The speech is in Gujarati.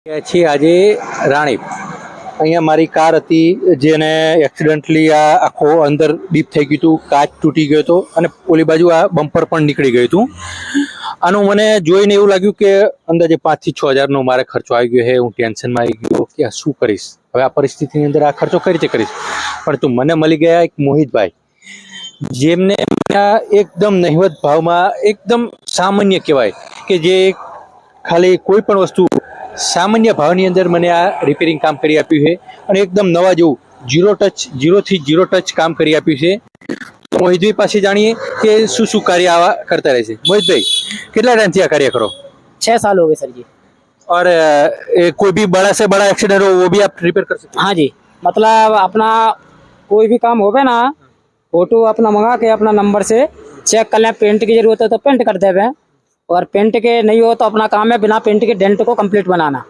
છીએ આજે રાણીપ. અહીંયા મારી કાર હતી જેને એક્સિડન્ટલી આ આખો અંદર ડીપ થઈ ગયું હતું, કાચ તૂટી ગયો હતો અને ઓલી બાજુ આ બમ્પર પણ નીકળી ગયું હતું. આનું મને જોઈને એવું લાગ્યું કે અંદાજે 5 થી 6 હજારનો મારે ખર્ચો આવી ગયો છે. હું ટેન્શનમાં આવી ગયો કે આ શું કરીશ હવે, આ પરિસ્થિતિની અંદર આ ખર્ચો કઈ રીતે કરીશ. પણ તું મને મળી ગયા એક મોહિતભાઈ, જેમને એકદમ નહિવત ભાવમાં, એકદમ સામાન્ય કહેવાય કે જે ખાલી કોઈ પણ વસ્તુ સામાન્ય ભાવની અંદર મને આ રિપેરિંગ કામ કરી આપ્યું છે અને એકદમ નવા જેવું ઝીરોથી ઝીરો ટચ કામ કરી આપ્યું છે. તો મોહિતભાઈ પાસે જાણીએ કે શું શું કાર્ય આવા કરતા રહે છે. મોહિતભાઈ, કેટલા ટાઈમથી આ કાર્ય કરો? 6 साल हो गए सर जी। और कोई भी बड़ा से बड़ा एक्सीडेंट हो वो भी आप रिपेयर कर सकते हैं? हाँ जी, मतलब अपना कोई भी काम होवे ना, फोटो अपना मंगा के अपना नंबर से चेक कर लें। पेंट की जरूरत है तो पेंट कर देवे, और पेंट के नहीं हो तो अपना काम है बिना पेंट के डेंट को कंप्लीट बनाना।